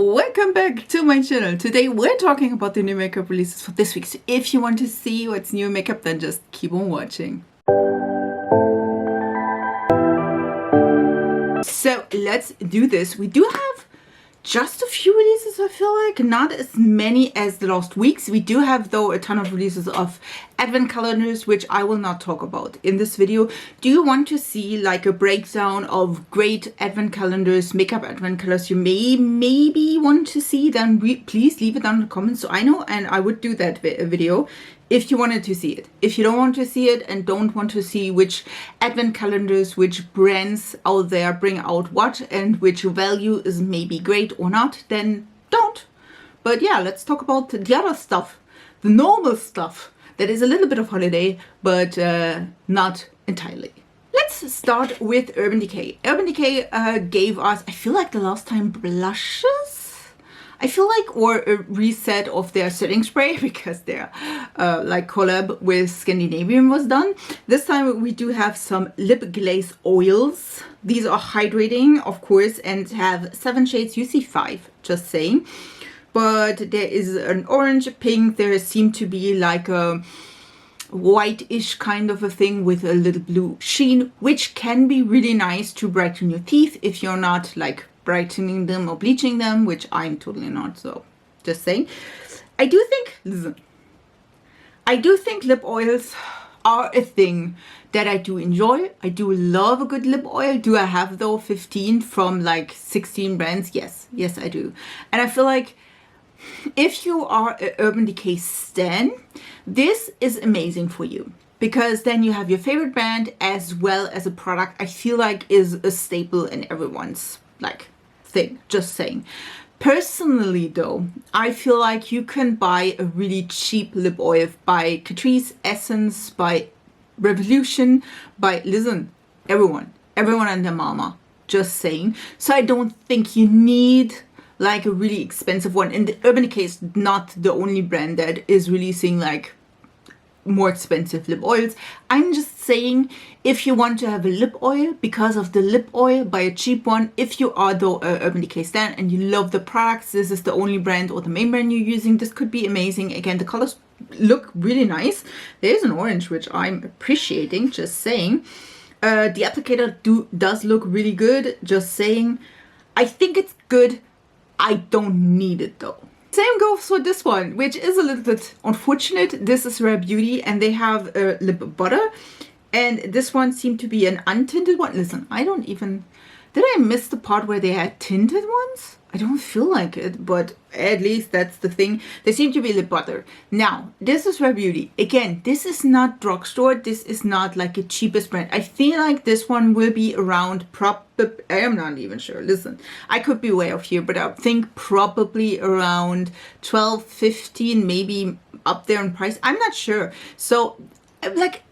Welcome back to my channel. Today we're talking about the new makeup releases for this week. So if you want to see what's new makeup, then just keep on watching. So let's do this. We do have just a few releases, I feel like, not as many as the last weeks. We do have though a ton of releases of advent calendars, which I will not talk about in this video. Do you want to see like a breakdown of great advent calendars, makeup advent calendars you maybe want to see? Then please leave it down in the comments so I know, and I would do that video if you wanted to see it. If you don't want to see it and don't want to see which advent calendars, which brands out there bring out what and which value is maybe great or not, then don't. But yeah, let's talk about the other stuff, the normal stuff that is a little bit of holiday, but not entirely. Let's start with Urban Decay. Urban Decay gave us, I feel like the last time, blushes? I feel like, or a reset of their setting spray because their like collab with Scandinavian was done. This time we do have some lip glaze oils. These are hydrating, of course, and have 7 shades. You see 5, just saying. But there is an orange, pink. There seem to be like a white-ish kind of a thing with a little blue sheen, which can be really nice to brighten your teeth if you're not like brightening them or bleaching them, which I'm totally not, so just saying. I do think lip oils are a thing that I do enjoy. I do love a good lip oil. Do I have though 15 from like 16 brands? Yes I do. And I feel like if you are an Urban Decay stan, this is amazing for you, because then you have your favorite brand as well as a product I feel like is a staple in everyone's like thing, just saying. Personally though, I feel like you can buy a really cheap lip oil by Catrice, Essence, by Revolution, by, listen, everyone and their mama, just saying. So I don't think you need like a really expensive one, and the Urban Decay is not the only brand that is releasing like more expensive lip oils. I'm just saying, if you want to have a lip oil because of the lip oil, buy a cheap one. If you are though a Urban Decay stan and you love the products, this is the only brand or the main brand you're using, this could be amazing. Again, the colors look really nice. There's an orange which I'm appreciating, just saying. The applicator does look really good, just saying. I think it's good. I don't need it though. Same goes for this one, which is a little bit unfortunate. This is Rare Beauty and they have a lip butter, and this one seemed to be an untinted one. Listen, did I miss the part where they had tinted ones? I don't feel like it, but at least that's the thing. They seem to be lip butter. Now, this is Rare Beauty. Again, this is not drugstore. This is not like a cheapest brand. I feel like this one will be around I am not even sure. Listen, I could be way off here, but I think probably around 12, 15, maybe up there in price. I'm not sure. So, like,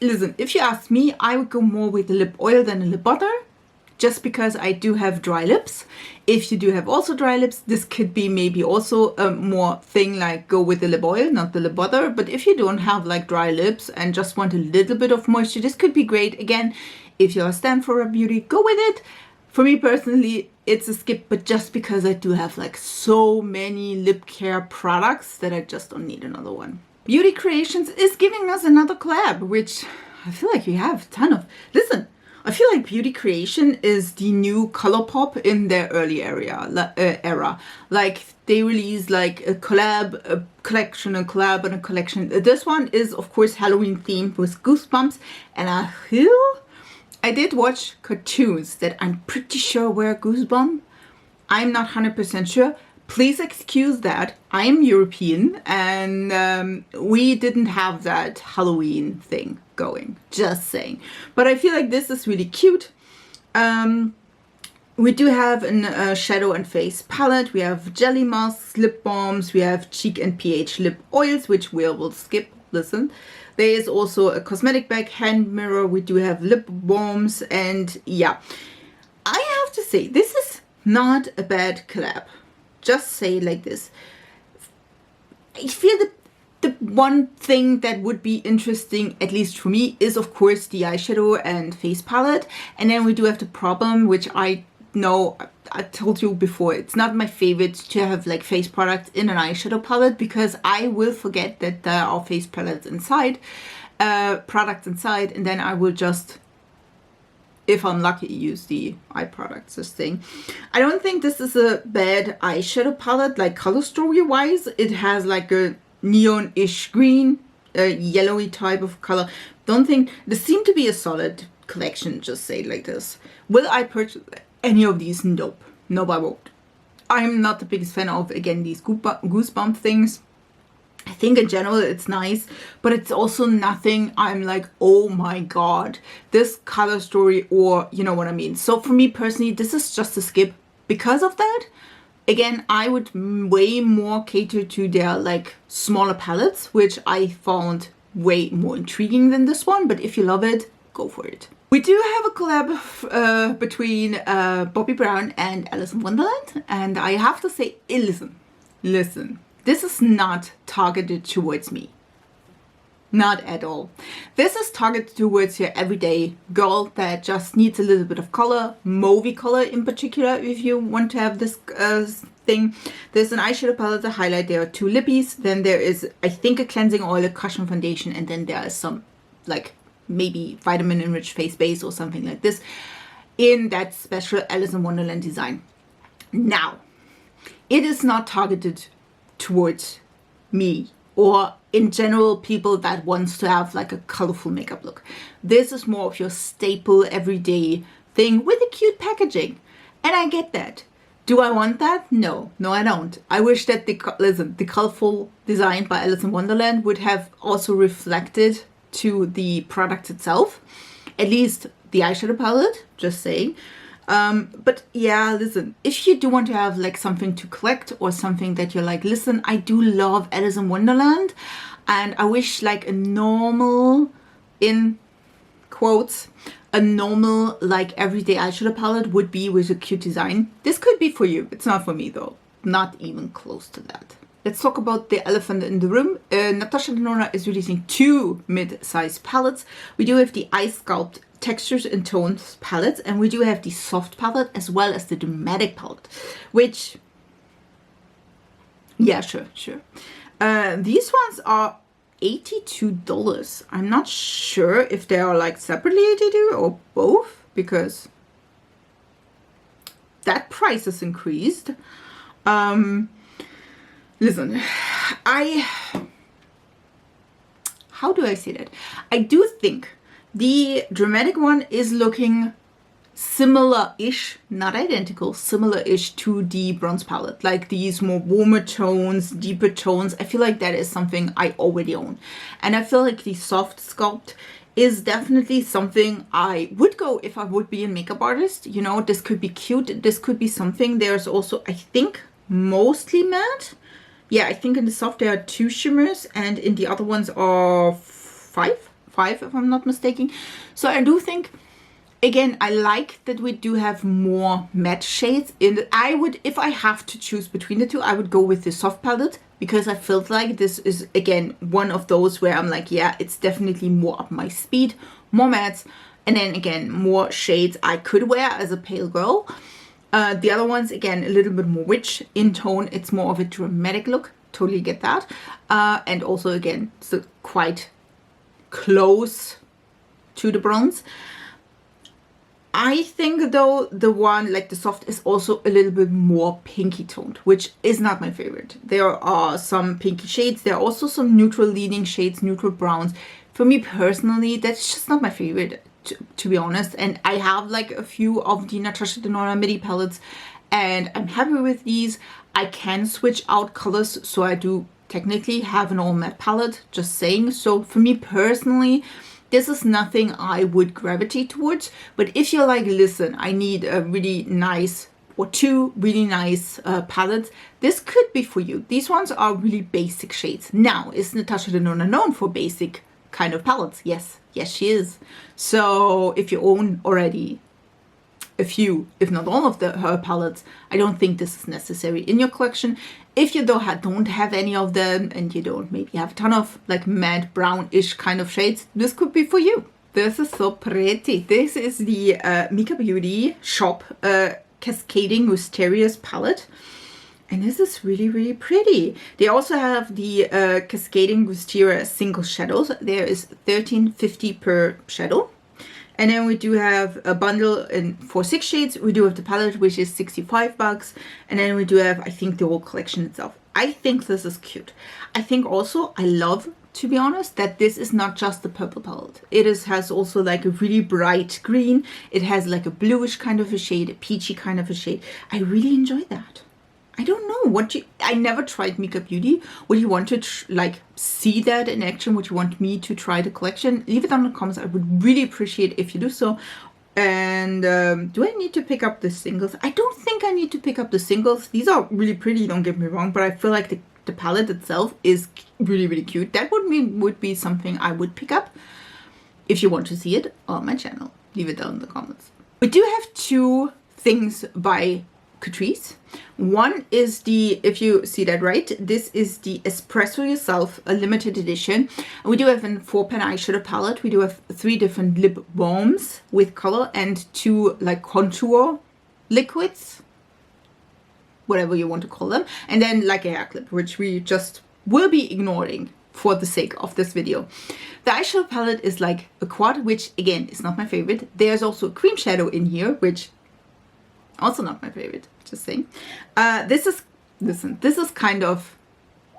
listen, if you ask me, I would go more with the lip oil than a lip butter, just because I do have dry lips. If you do have also dry lips, this could be maybe also a more thing like go with the lip oil, not the lip butter. But if you don't have like dry lips and just want a little bit of moisture, this could be great. Again, if you're a stan for Rare Beauty, go with it. For me personally, it's a skip, but just because I do have like so many lip care products that I just don't need another one. Beauty Creations is giving us another collab, which I feel like we have a ton of. Listen, I feel like Beauty Creation is the new ColourPop in their early era. Like they release like a collab, a collection, a collab, and a collection. This one is of course Halloween themed with Goosebumps, and I did watch cartoons that I'm pretty sure were Goosebumps. I'm not 100% sure. Please excuse that. I am European and we didn't have that Halloween thing going, just saying. But I feel like this is really cute. We do have a shadow and face palette. We have jelly masks, lip balms. We have cheek and pH lip oils, which we will skip. Listen. There is also a cosmetic bag, hand mirror. We do have lip balms, and yeah. I have to say, this is not a bad collab. Just say it like this. I feel the one thing that would be interesting, at least for me, is of course the eyeshadow and face palette. And then we do have the problem, which I know, I told you before, it's not my favorite to have like face products in an eyeshadow palette, because I will forget that there are face palettes inside, products inside, and then I will just, if I'm lucky, use the eye products, this thing. I don't think this is a bad eyeshadow palette, like color story wise. It has like a neon-ish green, yellowy type of color. Don't think, this seemed to be a solid collection, just say it like this. Will I purchase any of these? Nope. Nope, I won't. I'm not the biggest fan of, again, these Goosebump things. I think in general it's nice, but it's also nothing I'm like, oh my god, this color story, or you know what I mean. So for me personally, this is just a skip because of that. Again, I would way more cater to their like smaller palettes, which I found way more intriguing than this one. But if you love it, go for it. We do have a collab between Bobbi Brown and Alice in Wonderland, and I have to say, listen. This is not targeted towards me. Not at all. This is targeted towards your everyday girl that just needs a little bit of color, mauvey color in particular, if you want to have this thing. There's an eyeshadow palette, a highlight, there are 2 lippies, then there is, I think, a cleansing oil, a cushion foundation, and then there is some, like, maybe vitamin enriched face base or something like this in that special Alice in Wonderland design. Now, it is not targeted towards me or in general people that wants to have like a colorful makeup look. This is more of your staple everyday thing with a cute packaging, and I get that. Do I want that? No, I don't. I wish that the colorful design by Alice in Wonderland would have also reflected to the product itself, at least the eyeshadow palette, just saying. But yeah, listen, if you do want to have like something to collect or something that you're like, listen, I do love Alice in Wonderland, and I wish like a normal, in quotes, a normal like everyday eyeshadow palette would be with a cute design. This could be for you. It's not for me though. Not even close to that. Let's talk about the elephant in the room. NATASHA Denona is releasing 2 mid-sized palettes. We do have the Ice Sculpt Textures and Tones palette, and we do have the soft palette as well as the dramatic palette, which, yeah, sure. These ones are $82. I'm not sure if they are like separately $82 or both, because that price is increased. Listen, how do I say that? I do think the dramatic one is looking similar-ish, not identical, similar-ish to the bronze palette. Like these more warmer tones, deeper tones. I feel like that is something I already own. And I feel like the soft sculpt is definitely something I would go if I would be a makeup artist. You know, this could be cute. This could be something. There's also, I think, mostly matte. Yeah, I think in the soft there are 2 shimmers, and in the other ones are 5 if I'm not mistaken. So I do think, again, I like that we do have more matte shades in it. I would, if I have to choose between the 2, I would go with the soft palette, because I felt like this is, again, one of those where I'm like, yeah, it's definitely more up my speed, more mattes, and then again, more shades I could wear as a pale girl. The other ones, again, a little bit more rich in tone. It's more of a dramatic look. Totally get that. And also, again, so quite close to the bronze. I think, though, the one, like the soft, is also a little bit more pinky toned, which is not my favorite. There are some pinky shades. There are also some neutral leaning shades, neutral browns. For me personally, that's just not my favorite, to be honest. And I have like a few of the NATASHA Denona midi palettes, and I'm happy with these. I can switch out colors, so I do technically have an all matte palette, just saying. So for me personally, this is nothing I would gravitate towards. But if you're like, listen, I need a really nice, or 2 really nice palettes, this could be for you. These ones are really basic shades. Now, is NATASHA Denona known for basic kind of palettes? Yes, she is. So if you own already a few, if not all of her palettes, I don't think this is necessary in your collection. If you don't have any of them, and you don't maybe have a ton of like matte brownish kind of shades, this could be for you. This is so pretty. This is the Micka Beauty shop Cascading Wisteria's palette. And this is really, really pretty. They also have the Cascading Wisteria single shadows. There is $13.50 per shadow. And then we do have a bundle for 6 shades. We do have the palette, which is $65. And then we do have, I think, the whole collection itself. I think this is cute. I think also, I love, to be honest, that this is not just the purple palette. It has also like a really bright green. It has like a bluish kind of a shade, a peachy kind of a shade. I really enjoy that. I don't know I never tried Micka Beauty. Would you want to like see that in action? Would you want me to try the collection? Leave it down in the comments. I would really appreciate if you do so. And do I need to pick up the singles? I don't think I need to pick up the singles. These are really pretty, don't get me wrong, but I feel like the palette itself is really, really cute. That would be something I would pick up. If you want to see it on my channel, leave it down in the comments. We do have 2 things by Catrice. One is the, if you see that right, this is the Espresso Yourself, a limited edition. And we do have a 4-pan eyeshadow palette. We do have 3 different lip balms with color and 2 like contour liquids, whatever you want to call them, and then like a hair clip, which we just will be ignoring for the sake of this video. The eyeshadow palette is like a quad, which again is not my favorite. There's also a cream shadow in here, which also not my favorite, just saying. This is kind of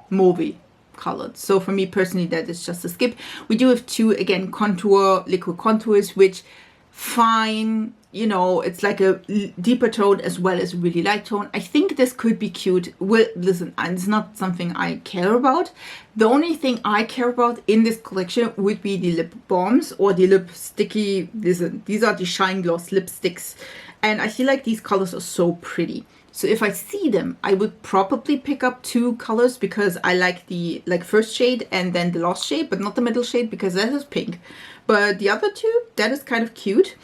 movie colored. So for me personally, that is just a skip. We do have 2, again, liquid contours, which fine, you know, it's like a deeper tone as well as a really light tone. I think this could be cute. Well, listen, it's not something I care about. The only thing I care about in this collection would be the lip balms or the lip sticky. These are the Shine Gloss lipsticks. And I feel like these colors are so pretty. So if I see them, I would probably pick up 2 colors because I like the first shade and then the last shade, but not the middle shade because that is pink. But the other 2, that is kind of cute.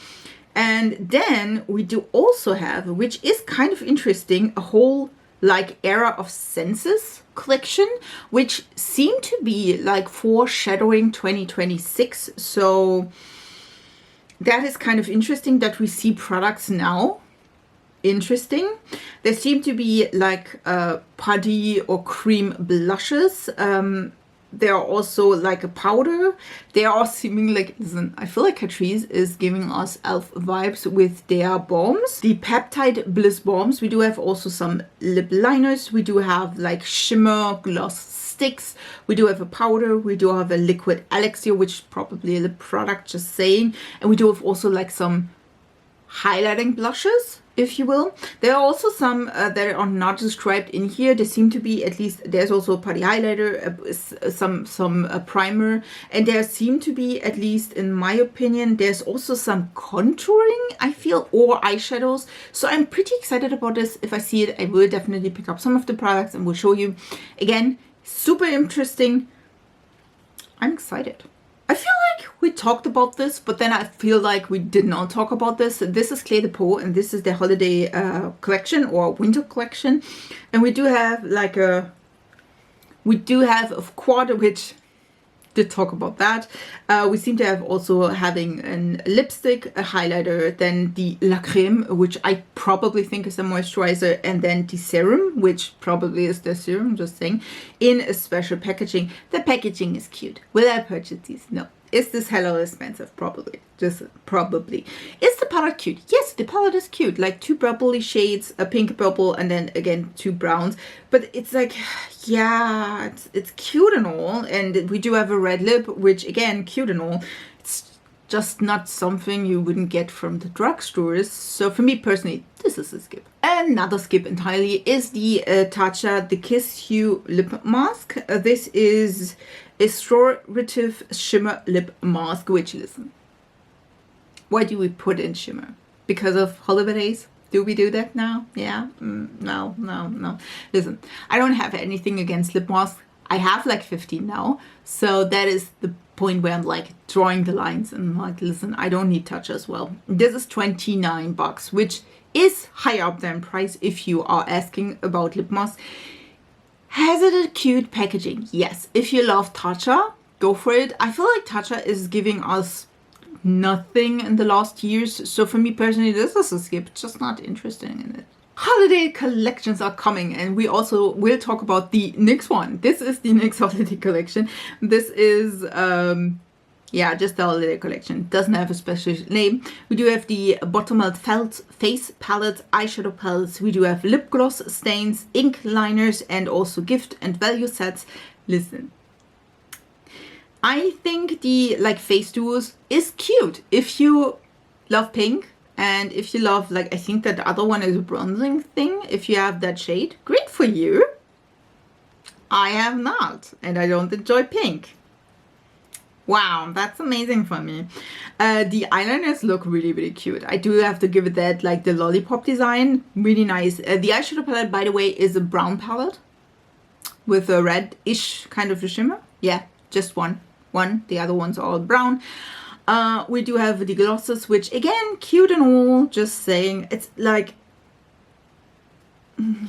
And then we do also have, which is kind of interesting, a whole like Era of Senses collection, which seem to be like foreshadowing 2026. So that is kind of interesting that we see products now. Interesting. There seem to be like putty or cream blushes. There are also like a powder. They are seeming like, listen, I feel like Catrice is giving us elf vibes with their balms. The Peptide Bliss balms. We do have also some lip liners. We do have like shimmer gloss sticks. We do have a powder. We do have a liquid elixir, which is probably a lip product, just saying. And we do have also like some highlighting blushes, if you will. There are also some that are not described in here. There seem to be, at least there's also a putty highlighter, some primer, and there seem to be, at least in my opinion, there's also some contouring, I feel, or eyeshadows. So I'm pretty excited about this. If I see it, I will definitely pick up some of the products and will show you. Again, super interesting. I'm excited. I feel like we talked about this, but then I feel like we did not talk about this. This is Clé de Peau, and this is the holiday collection or winter collection. And we do have like a quad, which did talk about that. We seem to have also having a lipstick, a highlighter, then the La Crème, which I probably think is a moisturizer, and then the serum, which probably is the serum, just saying, in a special packaging. The packaging is cute. Will I purchase these? No. Is this hella expensive? Probably. Just probably. Is the palette cute? Yes, the palette is cute. Like 2 purpley shades, a pink purple, and then again 2 browns. But it's like, yeah, it's cute and all. And we do have a red lip, which again, cute and all. It's just not something you wouldn't get from the drugstores. So for me personally, this is a skip. Another skip entirely is the Tatcha, the Kissu lip mask. This is Restorative Shimmer Lip Mask, which, listen, why do we put in shimmer? Because of holidays? Do we do that now? Yeah? No. Listen, I don't have anything against lip masks. I have like 15 now. So that is the point where I'm like drawing the lines and I'm like, listen, I don't need Tatcha as well. This is $29, which is higher up than price if you are asking about lip masks. Has it a cute packaging? Yes. If you love Tatcha, go for it. I feel like Tatcha is giving us nothing in the last years. So for me personally, this is a skip, just not interested in it. Holiday collections are coming, and we also will talk about the NYX one. This is the NYX holiday collection. This is yeah, just the holiday collection. Doesn't have a special name. We do have the bottom-melt felt face palette, eyeshadow palettes. We do have lip gloss stains, ink liners, and also gift and value sets. Listen, I think the like face duos is cute if you love pink. And if you love, like, I think that the other one is a bronzing thing. If you have that shade, great for you. I have not, and I don't enjoy pink. Wow, that's amazing for me. The eyeliners look really, really cute. I do have to give it that, like, the lollipop design, really nice. The eyeshadow palette, by the way, is a brown palette with a red-ish kind of a shimmer. Yeah, just one. The other ones are all brown. We do have the glosses, which again, cute and all, just saying. It's like,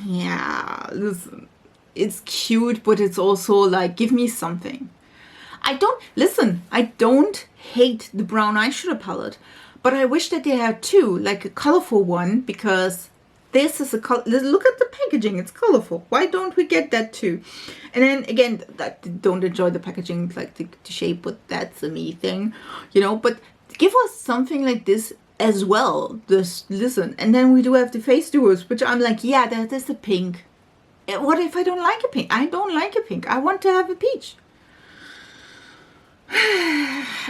yeah, listen, it's cute, but it's also like, give me something. I don't hate the brown eyeshadow palette, but I wish that they had two, like a colorful one, because this is a color. Look at the packaging, it's colorful. Why don't we get that too? And then again, I don't enjoy the packaging, like the shape, but that's a me thing, you know. But give us something like this as well. Just listen. And then we do have the face duos, which I'm like, yeah, that is a pink. What if I don't like a pink? I don't like a pink. I want to have a peach.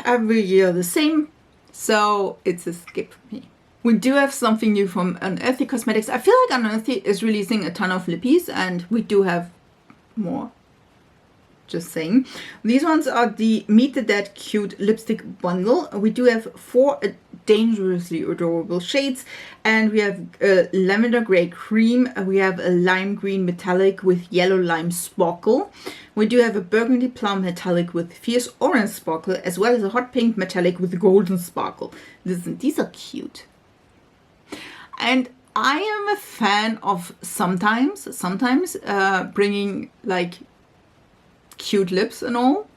Every year the same, so it's a skip for me. We do have something new from Unearthly Cosmetics. I feel like Unearthly is releasing a ton of lippies, and we do have more. Just saying. These ones are the Meet the Dead Cute Lipstick Bundle. We do have 4 dangerously adorable shades, and we have a lavender gray cream. We have a lime green metallic with yellow lime sparkle. We do have a burgundy plum metallic with fierce orange sparkle, as well as a hot pink metallic with golden sparkle. Listen, these are cute. And I am a fan of sometimes bringing like cute lips and all,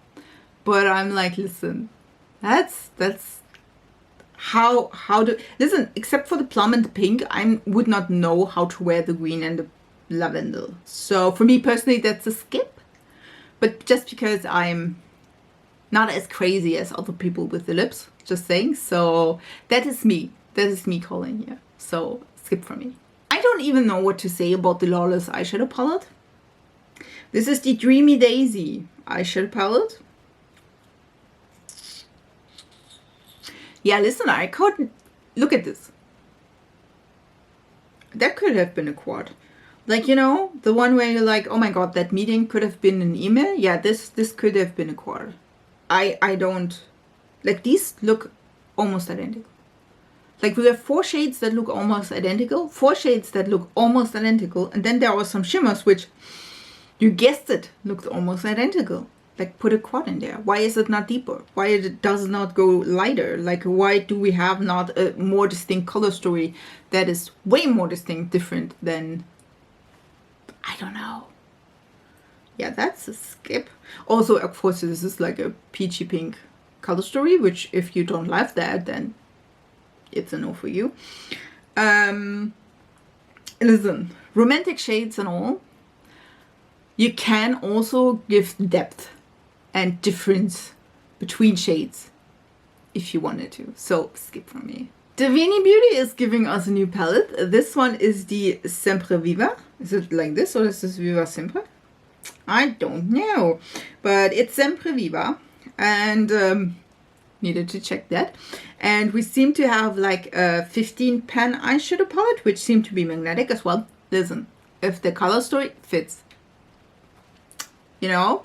but I'm like, listen, that's how to listen. Except for the plum and the pink, I would not know how to wear the green and the lavender. So for me personally, that's a skip. But just because I'm not as crazy as other people with the lips, just saying. So that is me calling here. So skip for me. I don't even know what to say about the Lawless eyeshadow palette. This is the Dreamy Daisy eyeshadow palette. Yeah, listen, I couldn't look at this. That could have been a quad. Like, you know, the one where you're like, oh my god, that meeting could have been an email. Yeah, this could have been a quad. I don't like, these look almost identical. Like, we have 4 shades that look almost identical, 4 shades that look almost identical, and then there are some shimmers which, you guessed it, looked almost identical. Like, put a quad in there. Why is it not deeper? Why it does not go lighter? Like, why do we have not a more distinct color story that is way more distinct, different than, I don't know. Yeah, that's a skip. Also, of course, this is like a peachy pink color story, which if you don't like that, then it's a no for you. Listen, romantic shades and all. You can also give depth and difference between shades if you wanted to. So skip from me. Davini Beauty is giving us a new palette. This one is the Siempre Viva. Is it like this, or is this Viva Siempre? I don't know. But it's Siempre Viva. And needed to check that. And we seem to have like a 15 pan eyeshadow palette, which seem to be magnetic as well. Listen, if the color story fits, you know,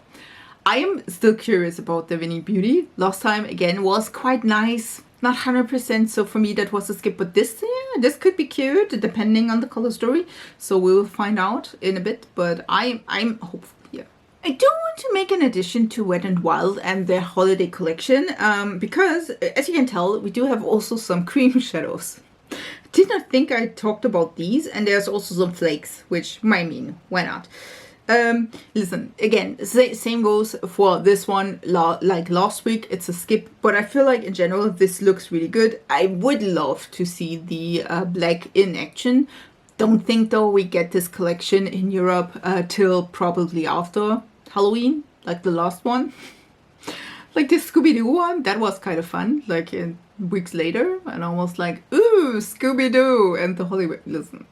I am still curious about Davini Beauty. Last time again was quite nice, not 100%. So for me that was a skip. But this, yeah, this could be cute depending on the color story. So we will find out in a bit. But I'm hopeful here. I do want to make an addition to Wet n Wild and their holiday collection, because as you can tell, we do have also some cream shadows. Did not think I talked about these, and there's also some flakes, which I mean, why not? Listen, again, same goes for this one. Like last week, it's a skip, but I feel like in general this looks really good. I would love to see the black in action. Don't think though we get this collection in Europe till probably after Halloween, like the last one. Like this Scooby-Doo one, that was kind of fun, like in weeks later, and almost like, ooh, Scooby-Doo, and the Hollywood, listen.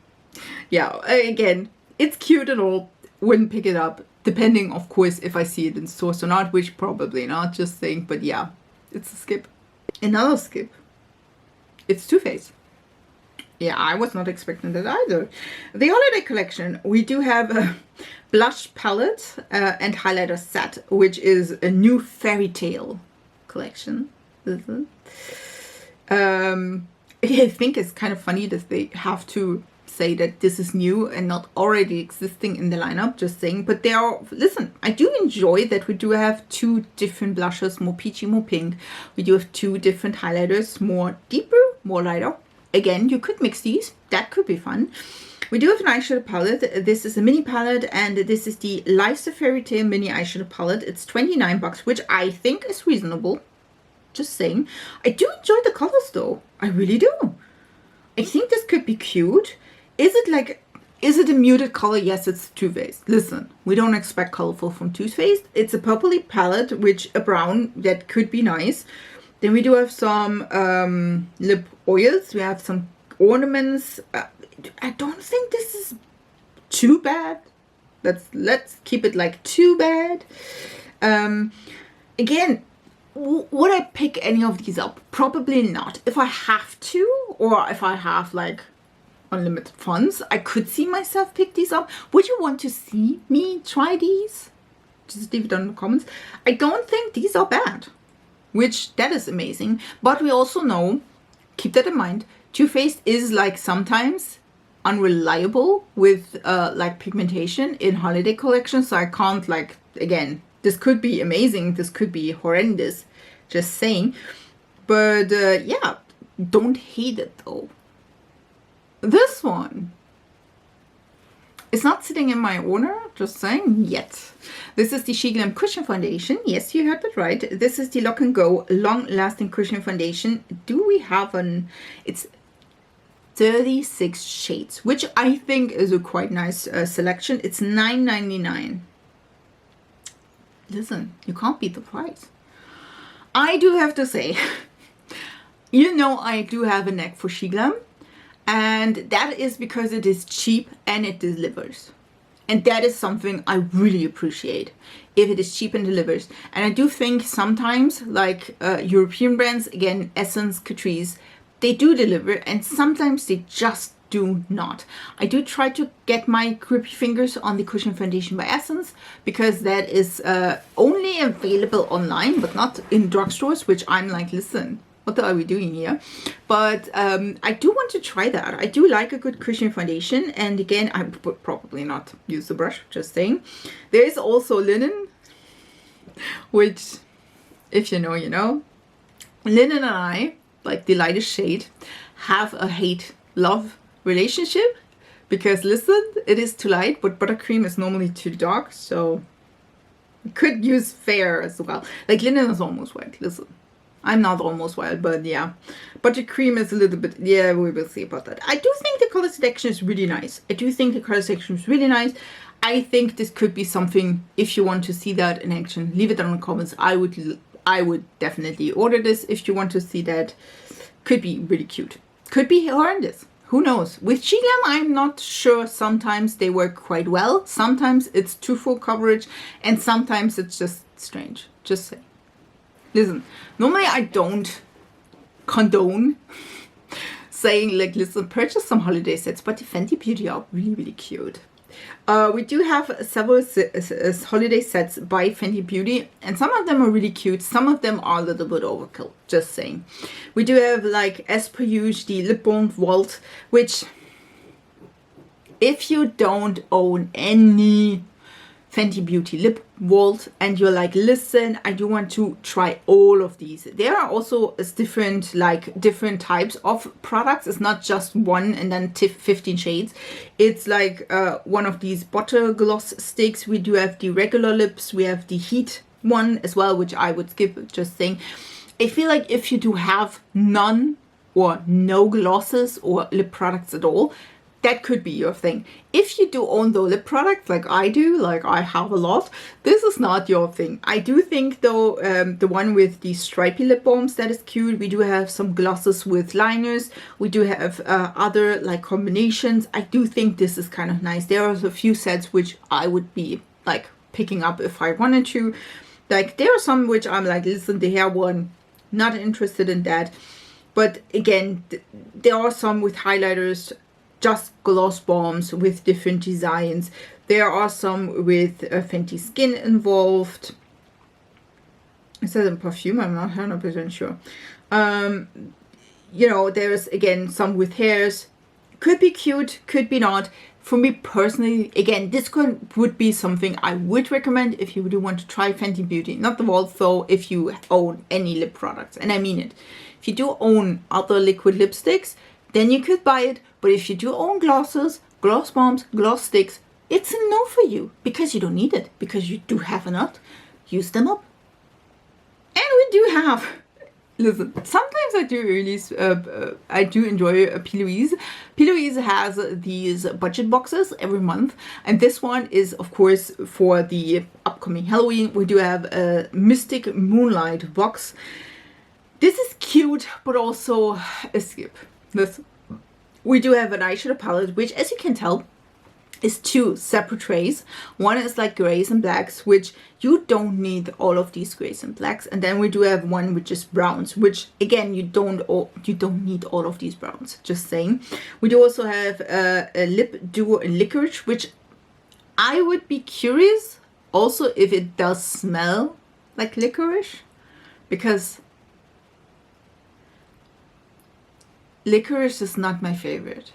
Yeah, again, it's cute and all, wouldn't pick it up, depending, of course, if I see it in stores or not, which probably not, just saying, but yeah, it's a skip. Another skip, it's Too Faced. Yeah, I was not expecting that either. The holiday collection, we do have a blush palette and highlighter set, which is a new fairy tale collection. I think it's kind of funny that they have to say that this is new and not already existing in the lineup, just saying. But they are, listen, I do enjoy that we do have two different blushes, more peachy, more pink. We do have two different highlighters, more deeper, more lighter. Again, you could mix these. That could be fun. We do have an eyeshadow palette. This is a mini palette, and this is the Life's a Fairy Tale mini eyeshadow palette. It's 29 bucks, which I think is reasonable. Just saying. I do enjoy the colors, though. I really do. I think this could be cute. Is it a muted color? Yes, it's Too Faced. Listen, we don't expect colorful from Too Faced. It's a purpley palette, which a brown that could be nice. Then we do have some lip oils. We have some ornaments. I don't think this is too bad. Let's keep it like too bad. Again, would I pick any of these up? Probably not. If I have to, or if I have like unlimited funds, I could see myself pick these up. Would you want to see me try these? Just leave it down in the comments. I don't think these are bad. Which, that is amazing. But we also know, keep that in mind, Too Faced is like sometimes unreliable with like pigmentation in holiday collections. So I can't like, again, this could be amazing. This could be horrendous. Just saying. But yeah, don't hate it though. This one. It's not sitting in my order, just saying, yet. This is the Sheglam Cushion Foundation. Yes, you heard that right. This is the Lock and Go Long Lasting Cushion Foundation. Do we have an... It's 36 shades, which I think is a quite nice selection. It's $9.99. Listen, you can't beat the price. I do have to say, you know I do have a neck for Sheglam. And that is because it is cheap and it delivers. And that is something I really appreciate, if it is cheap and delivers. And I do think sometimes, like European brands, again, Essence, Catrice, they do deliver, and sometimes they just do not. I do try to get my grippy fingers on the Cushion Foundation by Essence, because that is only available online, but not in drugstores, which I'm like, listen, what are we doing here? But I do want to try that. I do like a good cushion foundation. And again, I would probably not use the brush, just saying. There is also linen, which, if you know, you know. Linen and I, like the lightest shade, have a hate-love relationship. Because listen, it is too light, but buttercream is normally too dark. So we could use fair as well. Like linen is almost white, listen. I'm not almost wild, but yeah. Buttercream is a little bit, yeah, we will see about that. I do think the color selection is really nice. I think this could be something, if you want to see that in action, leave it down in the comments. I would definitely order this if you want to see that. Could be really cute. Could be horrendous. Who knows? With Sheglam, I'm not sure. Sometimes they work quite well. Sometimes it's too full coverage. And sometimes it's just strange. Just saying. Listen, normally I don't condone saying like, listen, purchase some holiday sets, but the Fenty Beauty are really, really cute. We do have several holiday sets by Fenty Beauty, and some of them are really cute. Some of them are a little bit overkill, just saying. We do have like, as per usual, the Lip Balm Vault, which if you don't own any Fenty Beauty Lip Vault and you're like, listen, I do want to try all of these. There are also different types of products. It's not just one and then 15 shades. It's like one of these butter gloss sticks. We do have the regular lips. We have the heat one as well, which I would skip, just saying. I feel like if you do have none or no glosses or lip products at all, that could be your thing. If you do own the lip products like I do, like I have a lot, this is not your thing. I do think though, the one with the stripy lip balms, that is cute. We do have some glosses with liners. We do have other like combinations. I do think this is kind of nice. There are a few sets which I would be like picking up if I wanted to. Like there are some which I'm like, listen, the hair one, not interested in that. But again, there are some with highlighters, just gloss bombs with different designs. There are some with Fenty Skin involved. It says in perfume, I'm not 100% sure. You know, there's again some with hairs. Could be cute, could be not. For me personally, again, this would be something I would recommend if you do want to try Fenty Beauty. Not the vault though, if you own any lip products, and I mean it. If you do own other liquid lipsticks, then you could buy it. But if you do own glosses, gloss bombs, gloss sticks, it's a no for you because you don't need it, because you do have enough. Use them up. And we do have, listen, sometimes I do release, I do enjoy Peau. Peau has these budget boxes every month. And this one is, of course, for the upcoming Halloween. We do have a Mystic Moonlight box. This is cute, but also a skip. We do have an eyeshadow palette, which, as you can tell, is two separate trays. One is like grays and blacks, which you don't need all of these grays and blacks. And then we do have one which is browns, which again, you don't need all of these browns, just saying. We do also have a lip duo in licorice, which I would be curious also if it does smell like licorice, because licorice is not my favorite.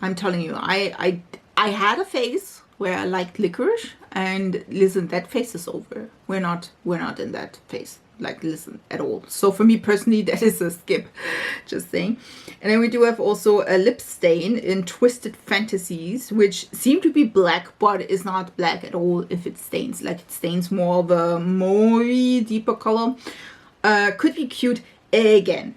I'm telling you, I had a phase where I liked licorice, and listen, that phase is over. We're not in that phase, like, listen, at all. So for me personally, that is a skip, just saying. And then we do have also a lip stain in Twisted Fantasies, which seem to be black, but is not black at all if it stains. Like, it stains more of a mauve, deeper color. Could be cute. Again,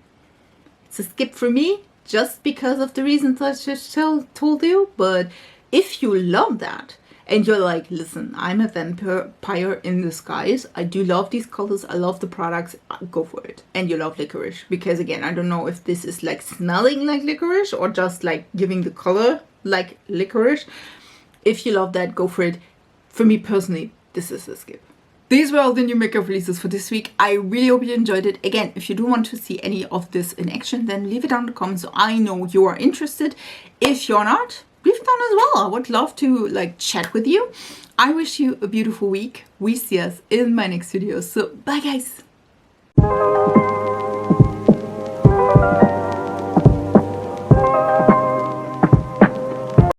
it's a skip for me, just because of the reasons I just told you. But if you love that, and you're like, listen, I'm a vampire in disguise, I do love these colors, I love the products, go for it. And you love licorice, because again, I don't know if this is like smelling like licorice or just like giving the color like licorice. If you love that, go for it. For me personally, this is a skip. These were all the new makeup releases for this week. I really hope you enjoyed it. Again, if you do want to see any of this in action, then leave it down in the comments so I know you are interested. If you're not, leave it down as well. I would love to like chat with you. I wish you a beautiful week. We see us in my next video. So bye guys.